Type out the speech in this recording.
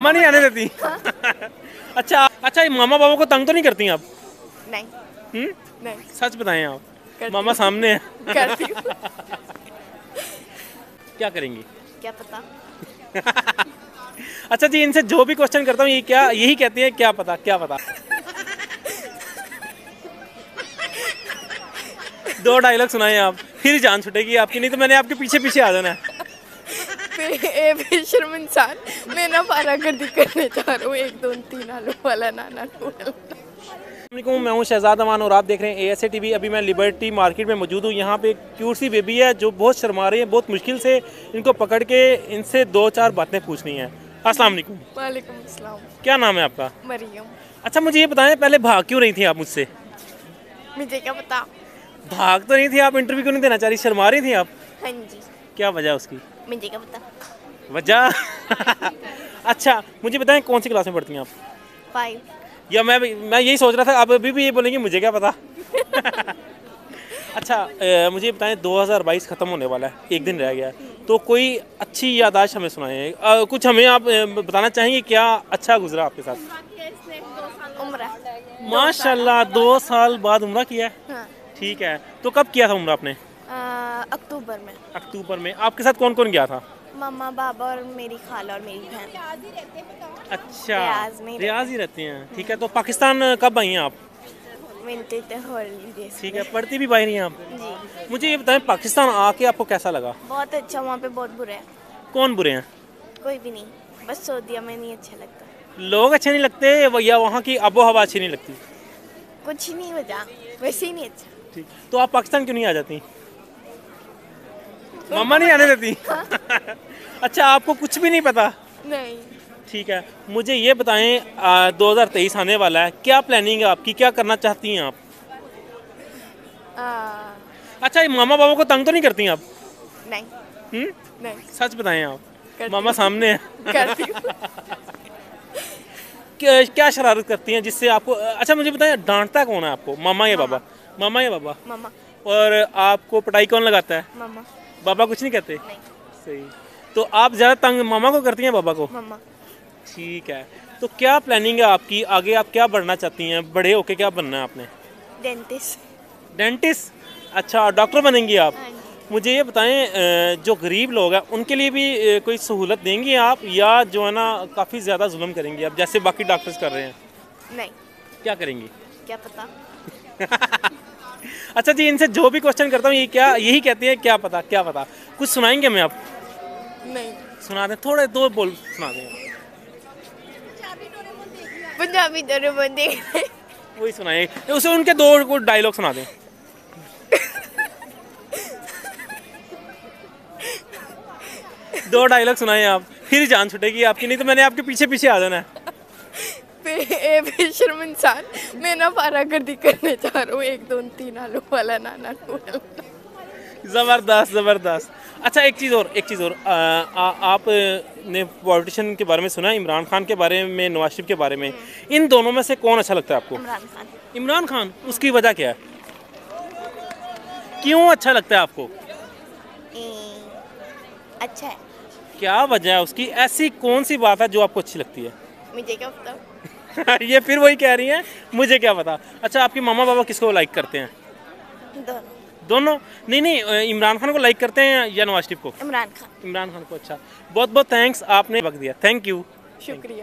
मामा नहीं आने देती। अच्छा अच्छा, ये मामा बाबा को तंग तो नहीं करती आप? नहीं। नहीं। सच बताएं आप, मामा सामने है। करती हूँ। क्या करेंगी? क्या पता। अच्छा जी, इनसे जो भी क्वेश्चन करता हूँ ये क्या यही कहती है, क्या पता क्या पता। दो डायलॉग सुनाए आप, फिर जान छुटेगी आपकी, नहीं तो मैंने आपके पीछे पीछे आ जाना है। बेशर्म इंसान, मैं ना पारागर्दी करने जा रहा हूँ। 1 2 3 आलू वाला नाना वाला। मैं हूं शहजाद अमान और आप देख रहे हैं ASA TV। अभी मैं लिबर्टी मार्केट में मौजूद हूं। यहाँ पे एक क्यूट सी बेबी है जो बहुत शर्मा रही है। बहुत मुश्किल से इनको पकड़ के इनसे 2-4 बातें पूछनी है। अस्सलाम वालेकुम। वालेकुम अस्सलाम। क्या नाम है आपका? मरियम। अच्छा, मुझे ये बताएं, पहले भाग क्यों रही थी आप मुझसे? मुझे क्या पता। भाग तो नहीं थी आप, इंटरव्यू क्यों नहीं देना चाह रही, शर्मा रही थी आप? हाँ जी। क्या वजह उसकी? मुझे क्या पता। वजह? अच्छा, मुझे बताएं कौन सी क्लास में पढ़ती हैं आप? 5। या मैं यही सोच रहा था, आप अभी भी ये बोलेंगे मुझे क्या पता। अच्छा, मुझे बताएं 2022 ख़त्म होने वाला है, एक दिन रह गया है, तो कोई अच्छी याददाश्त हमें सुनाएं। कुछ हमें आप बताना चाहेंगे क्या अच्छा गुजरा आपके साथ? उम्र। माशाल्लाह 2 साल बाद उम्रा किया है। हाँ। ठीक है, तो कब किया था उम्रा आपने? अक्टूबर में। अक्टूबर में। आपके साथ कौन कौन गया था? मम्मा बाबा और मेरी खाला और मेरी बहन। अच्छा, रियाज रियाज ही रहते हैं। ठीक है, तो पाकिस्तान कब आई हैं आप? Winter holidays. ठीक है, पढ़ती भी बाहर ही हैं आप? जी। मुझे ये बताएं, पाकिस्तान आके आपको कैसा लगा? बहुत अच्छा। वहाँ पे बहुत बुरा है। कौन बुरे हैं? कोई भी नहीं, बस सऊदीया में नहीं अच्छा लगता। लोग अच्छे नहीं लगते या वहाँ की आबो हवा अच्छी नहीं लगती? कुछ नहीं वजह, वैसे ही नहीं अच्छा। ठीक, तो आप पाकिस्तान क्यों नहीं आ जाती? मामा नहीं आने देती। अच्छा, आपको कुछ भी नहीं पता? नहीं। ठीक है, मुझे ये बताएं, 2023 आने वाला है, क्या प्लानिंग है आपकी, क्या करना चाहती हैं आप? अच्छा, ये मामा बाबा को तंग तो नहीं करती आप? नहीं। नहीं। सच बताएं आप, करती मामा हूँ। सामने है। करती हूँ। क्या शरारत करती हैं जिससे आपको? अच्छा, मुझे बताएं, डांटता कौन है आपको, मामा या बाबा? मामा या बाबा? मामा। और आपको पिटाई कौन लगाता है? मामा। बाबा कुछ नहीं कहते? नहीं। सही। तो आप ज़्यादा तंग मामा को करती हैं बाबा को? मामा। ठीक है, तो क्या प्लानिंग है आपकी आगे, आप क्या बनना चाहती हैं, बड़े होके क्या बनना है आपने? डेंटिस्ट। डेंटिस्ट? अच्छा, डॉक्टर बनेंगी आप? हाँ जी। मुझे ये बताएं, जो गरीब लोग हैं उनके लिए भी कोई सहूलत देंगी आप, या जो है ना काफ़ी ज़्यादा जुल्म करेंगी आप जैसे बाकी डॉक्टर्स कर रहे हैं? नहीं। क्या करेंगी? क्या पता। अच्छा जी, इनसे जो भी क्वेश्चन करता हूँ ये क्या यही कहती है, क्या पता क्या पता। कुछ सुनाएंगे हमें आप? नहीं। सुना दें, थोड़े 2 बोल सुना दें। पंजाबी डोरेमोन देख रहे। वही सुनाए, उसे उनके 2 डायलॉग सुना दें। 2 डायलॉग सुनाए आप, फिर जान छुटेगी आपकी, नहीं तो मैंने आपके पीछे पीछे आ जाना है। बेशर्म इंसान, मैं ना पारागर्दी करने जा रहा हूँ। 1 2 3 आलू वाला नाना वाला। ज़बरदस्त ज़बरदस्त। अच्छा, एक चीज़ और, आपने पॉलिटिशियन के बारे में सुना है, इमरान खान के बारे में, नवाज शरीफ के बारे में, इन दोनों में से कौन अच्छा लगता है आपको? इमरान खान। इमरान खान? उसकी वजह क्या है, क्यों अच्छा लगता है आपको? अच्छा है। क्या वजह है उसकी, ऐसी कौन सी बात है जो आपको अच्छी लगती है? मुझे क्या पता। ये फिर वही कह रही हैं, मुझे क्या पता। अच्छा, आपके मामा बाबा किसको लाइक करते हैं? दोनों। दोनों? नहीं नहीं, इमरान खान को लाइक करते हैं या नवाज शरीफ को? इमरान खान। इमरान खान को। अच्छा, बहुत बहुत थैंक्स, आपने वक्त दिया, थैंक यू। शुक्रिया।